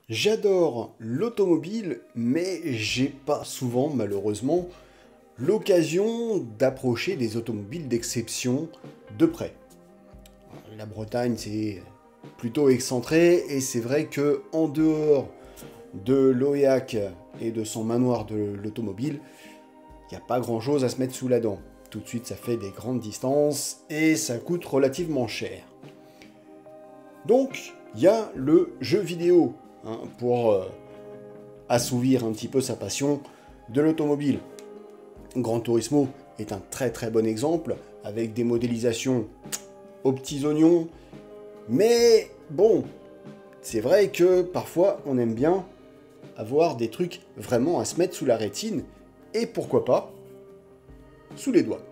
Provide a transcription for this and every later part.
J'adore l'automobile, mais j'ai pas souvent, malheureusement, l'occasion d'approcher des automobiles d'exception de près. La Bretagne, c'est plutôt excentré, et c'est vrai que en dehors de l'Oéac et de son manoir de l'automobile, il n'y a pas grand-chose à se mettre sous la dent. Tout de suite, ça fait des grandes distances, et ça coûte relativement cher. Donc, il y a le jeu vidéo, pour assouvir un petit peu sa passion de l'automobile. Gran Turismo est un très très bon exemple, avec des modélisations aux petits oignons, mais bon, c'est vrai que parfois on aime bien avoir des trucs vraiment à se mettre sous la rétine, et pourquoi pas, sous les doigts.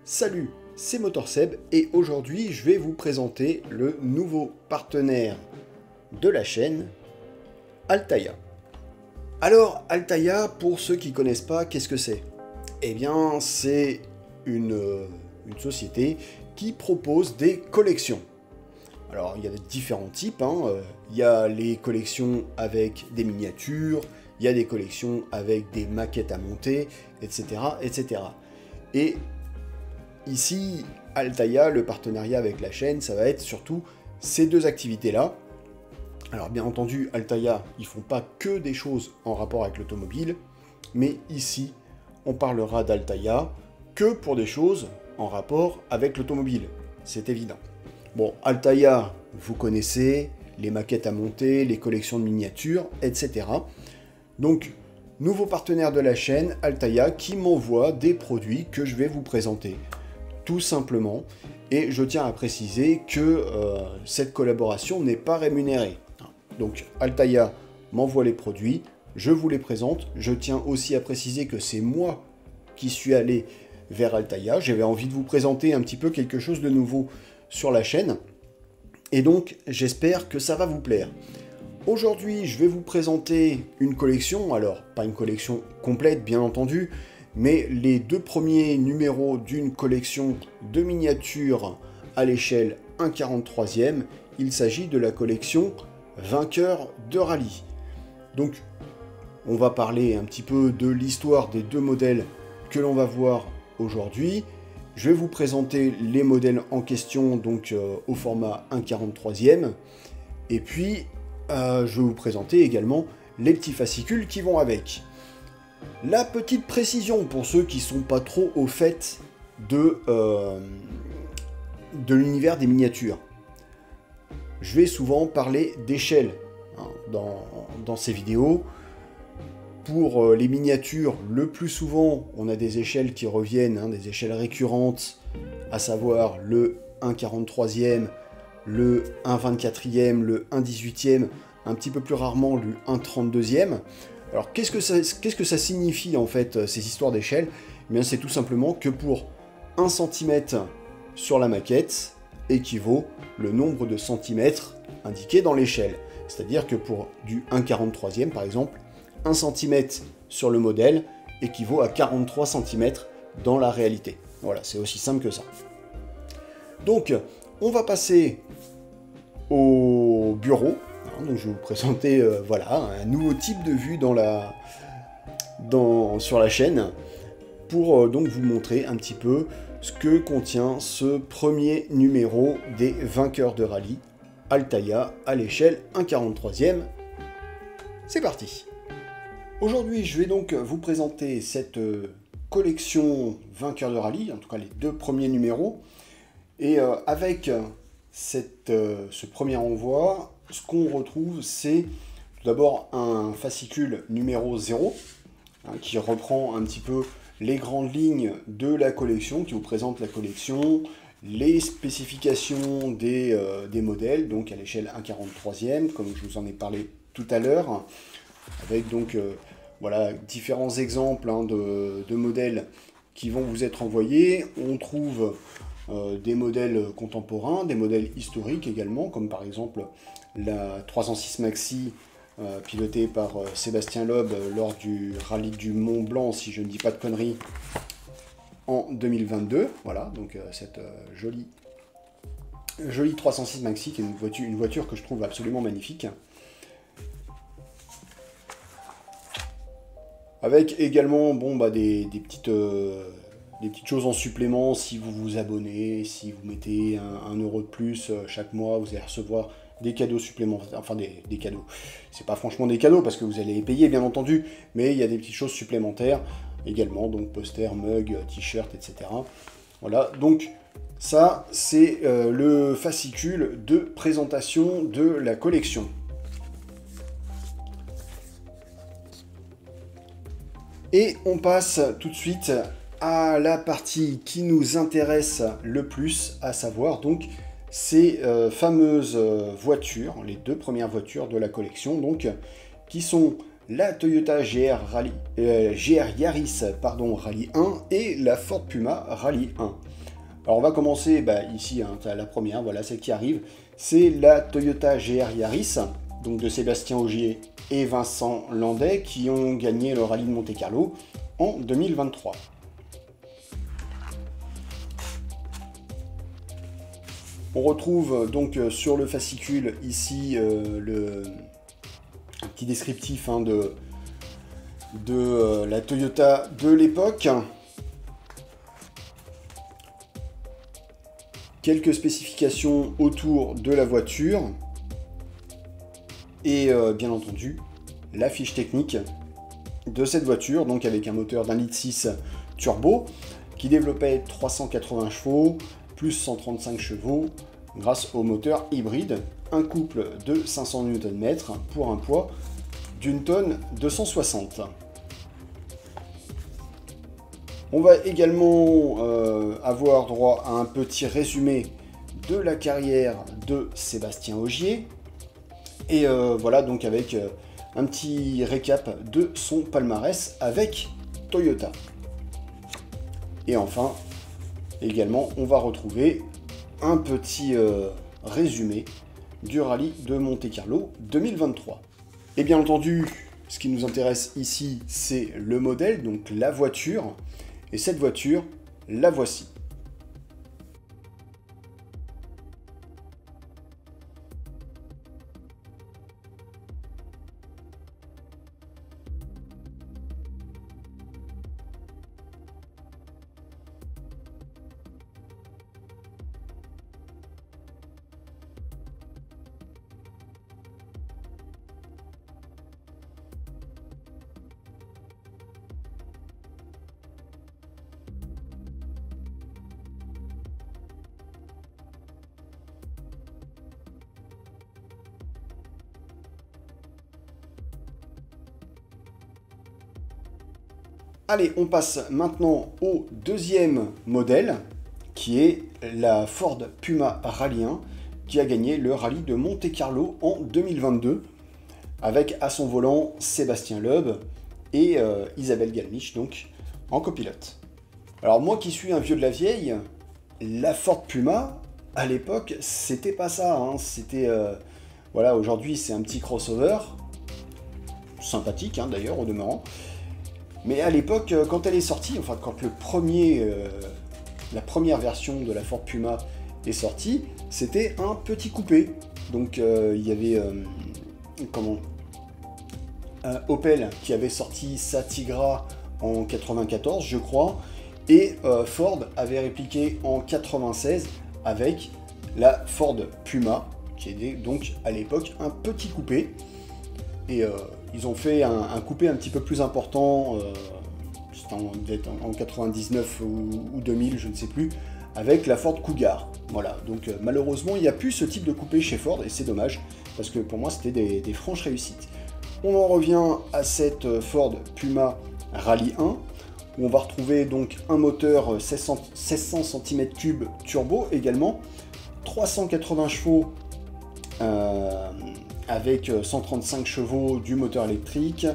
Salut, c'est MotorSeb, et aujourd'hui je vais vous présenter le nouveau partenaire de la chaîne, Altaïa. Alors, Altaïa, pour ceux qui ne connaissent pas, qu'est-ce que c'est? Eh bien, c'est une société qui propose des collections. Alors, il y a différents types. Il y a les collections avec des miniatures, il y a des collections avec des maquettes à monter, etc. etc. Et ici, Altaïa, le partenariat avec la chaîne, ça va être surtout ces deux activités-là. Alors bien entendu, Altaïa, ils font pas que des choses en rapport avec l'automobile, mais ici, on parlera d'Altaïa que pour des choses en rapport avec l'automobile, c'est évident. Bon, Altaïa, vous connaissez, les maquettes à monter, les collections de miniatures, etc. Donc, nouveau partenaire de la chaîne, Altaïa, qui m'envoie des produits que je vais vous présenter, tout simplement. Et je tiens à préciser que cette collaboration n'est pas rémunérée. Donc Altaïa m'envoie les produits, je vous les présente. Je tiens aussi à préciser que c'est moi qui suis allé vers Altaïa. J'avais envie de vous présenter un petit peu quelque chose de nouveau sur la chaîne. Et donc j'espère que ça va vous plaire. Aujourd'hui, je vais vous présenter une collection. Alors, pas une collection complète, bien entendu, mais les deux premiers numéros d'une collection de miniatures à l'échelle 1/43e. Il s'agit de la collection Vainqueur de rallye. Donc, on va parler un petit peu de l'histoire des deux modèles que l'on va voir aujourd'hui. Je vais vous présenter les modèles en question, donc au format 1/43e. Et puis, je vais vous présenter également les petits fascicules qui vont avec. La petite précision pour ceux qui ne sont pas trop au fait de l'univers des miniatures. Je vais souvent parler d'échelle dans ces vidéos. Pour les miniatures, le plus souvent, on a des échelles qui reviennent, des échelles récurrentes, à savoir le 1/43e, le 1/24e, le 1/18e, un petit peu plus rarement le 1/32e. Alors qu'est-ce que ça signifie en fait, ces histoires d'échelle? Eh bien, c'est tout simplement que pour 1 cm sur la maquette équivaut le nombre de centimètres indiqué dans l'échelle. C'est-à-dire que pour du 1/43e par exemple, 1 cm sur le modèle équivaut à 43 cm dans la réalité. Voilà, c'est aussi simple que ça. Donc, on va passer au bureau. Donc, je vais vous présenter voilà, un nouveau type de vue sur la chaîne pour donc vous montrer un petit peu ce que contient ce premier numéro des vainqueurs de rallye Altaïa à l'échelle 1/43e. C'est parti. Aujourd'hui, je vais donc vous présenter cette collection vainqueurs de rallye, en tout cas les deux premiers numéros. Et avec ce premier envoi, ce qu'on retrouve, c'est tout d'abord un fascicule numéro 0, qui reprend un petit peu les grandes lignes de la collection, qui vous présente la collection, les spécifications des modèles, donc à l'échelle 1/43e, comme je vous en ai parlé tout à l'heure, avec donc voilà, différents exemples de modèles qui vont vous être envoyés. On trouve des modèles contemporains, des modèles historiques également, comme par exemple la 306 Maxi, piloté par Sébastien Loeb lors du rallye du Mont Blanc, si je ne dis pas de conneries, en 2022. Voilà, donc cette jolie 306 Maxi, qui est une voiture que je trouve absolument magnifique. avec également bon, bah, des petites choses en supplément si vous vous abonnez, si vous mettez 1 euro de plus chaque mois, vous allez recevoir des cadeaux supplémentaires, enfin des cadeaux. C'est pas franchement des cadeaux parce que vous allez les payer bien entendu, mais il y a des petites choses supplémentaires également, donc posters, mugs, t-shirts, etc. Voilà, donc ça c'est le fascicule de présentation de la collection. Et on passe tout de suite à la partie qui nous intéresse le plus, à savoir donc ces fameuses voitures, les 2 premières voitures de la collection, donc, qui sont la Toyota GR Yaris Rallye 1 et la Ford Puma Rallye 1. Alors on va commencer ici, hein, la première, voilà celle qui arrive, c'est la Toyota GR Yaris, donc de Sébastien Ogier et Vincent Landais, qui ont gagné le rallye de Monte-Carlo en 2023. On retrouve donc sur le fascicule ici un petit descriptif hein, de la Toyota de l'époque. Quelques spécifications autour de la voiture. Et bien entendu, la fiche technique de cette voiture, donc avec un moteur d'1,6 litre turbo, qui développait 380 chevaux, plus 135 chevaux, grâce au moteur hybride, un couple de 500 Nm pour un poids d'1 tonne 260. On va également avoir droit à un petit résumé de la carrière de Sébastien Ogier. Et voilà, donc avec un petit récap de son palmarès avec Toyota. Et enfin, également, on va retrouver un petit résumé du rallye de Monte-Carlo 2023. Et bien entendu, ce qui nous intéresse ici, c'est le modèle, donc la voiture. Et cette voiture, la voici. Allez, on passe maintenant au deuxième modèle, qui est la Ford Puma Rallye 1, qui a gagné le rallye de Monte-Carlo en 2022, avec à son volant Sébastien Loeb et Isabelle Galmiche, donc en copilote. Alors moi qui suis un vieux de la vieille, la Ford Puma, à l'époque, c'était pas ça, hein. C'était... voilà, aujourd'hui c'est un petit crossover, sympathique hein, d'ailleurs au demeurant. Mais à l'époque, quand elle est sortie, enfin quand la première version de la Ford Puma est sortie, c'était un petit coupé. Donc il y avait Opel qui avait sorti sa Tigra en 94, je crois, et Ford avait répliqué en 96 avec la Ford Puma, qui était donc à l'époque un petit coupé. Et ils ont fait un coupé un petit peu plus important, c'était en 99 ou 2000, je ne sais plus, avec la Ford Cougar. Voilà, donc malheureusement, il n'y a plus ce type de coupé chez Ford, et c'est dommage, parce que pour moi, c'était des franches réussites. On en revient à cette Ford Puma Rallye 1, où on va retrouver donc un moteur 1600 cm3 turbo également, 380 chevaux, avec 135 chevaux du moteur électrique,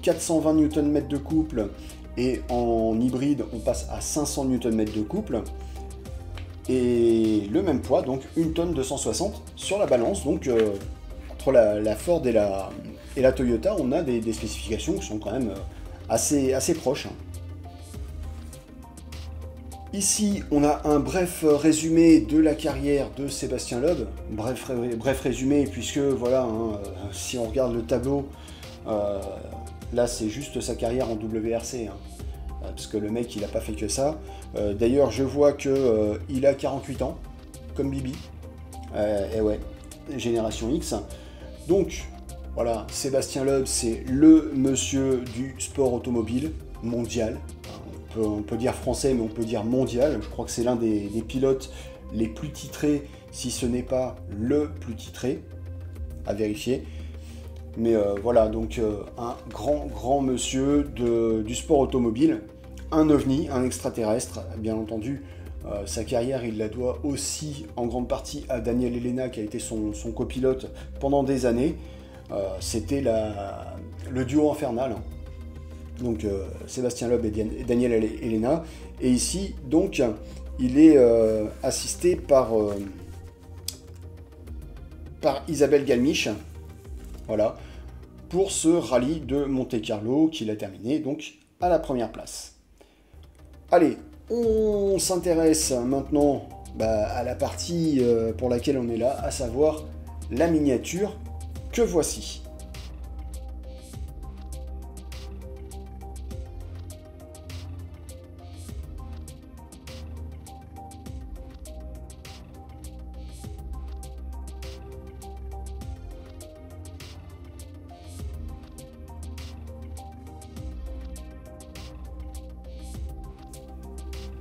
420 Nm de couple, et en hybride on passe à 500 Nm de couple, et le même poids, donc 1 tonne 260 sur la balance. Donc entre la Ford et la Toyota, on a des spécifications qui sont quand même assez proches. Ici, on a un bref résumé de la carrière de Sébastien Loeb. Bref résumé, puisque voilà, hein, si on regarde le tableau, Là, c'est juste sa carrière en WRC, hein, parce que le mec, il n'a pas fait que ça. D'ailleurs, je vois que il a 48 ans, comme Bibi. Et ouais, génération X. Donc, voilà, Sébastien Loeb, c'est le monsieur du sport automobile mondial. On peut dire français, mais on peut dire mondial. Je crois que c'est l'un des pilotes les plus titrés, si ce n'est pas le plus titré, à vérifier. Mais voilà, donc un grand monsieur du sport automobile, un ovni, un extraterrestre, bien entendu. Sa carrière, il la doit aussi en grande partie à Daniel Elena, qui a été son copilote pendant des années. C'était le duo infernal. Donc Sébastien Loeb et Daniel Elena. Et ici, donc, il est assisté par Isabelle Galmiche. Voilà, pour ce rallye de Monte-Carlo qu'il a terminé donc à la première place. Allez, on s'intéresse maintenant à la partie pour laquelle on est là, à savoir la miniature que voici.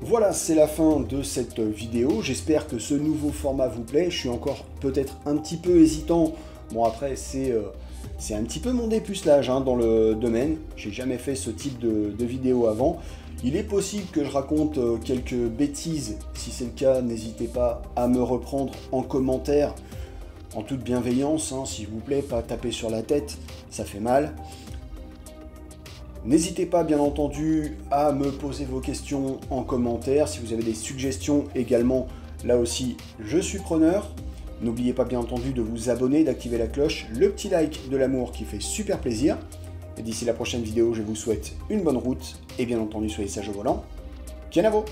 Voilà, c'est la fin de cette vidéo. J'espère que ce nouveau format vous plaît. Je suis encore peut-être un petit peu hésitant. Bon, après, c'est un petit peu mon dépucelage hein, dans le domaine. J'ai jamais fait ce type de vidéo avant. Il est possible que je raconte quelques bêtises. Si c'est le cas, n'hésitez pas à me reprendre en commentaire. En toute bienveillance, hein, s'il vous plaît, pas taper sur la tête, ça fait mal. N'hésitez pas, bien entendu, à me poser vos questions en commentaire. Si vous avez des suggestions également, là aussi, je suis preneur. N'oubliez pas, bien entendu, de vous abonner, d'activer la cloche, le petit like de l'amour qui fait super plaisir. Et d'ici la prochaine vidéo, je vous souhaite une bonne route. Et bien entendu, soyez sages au volant. Kenavo!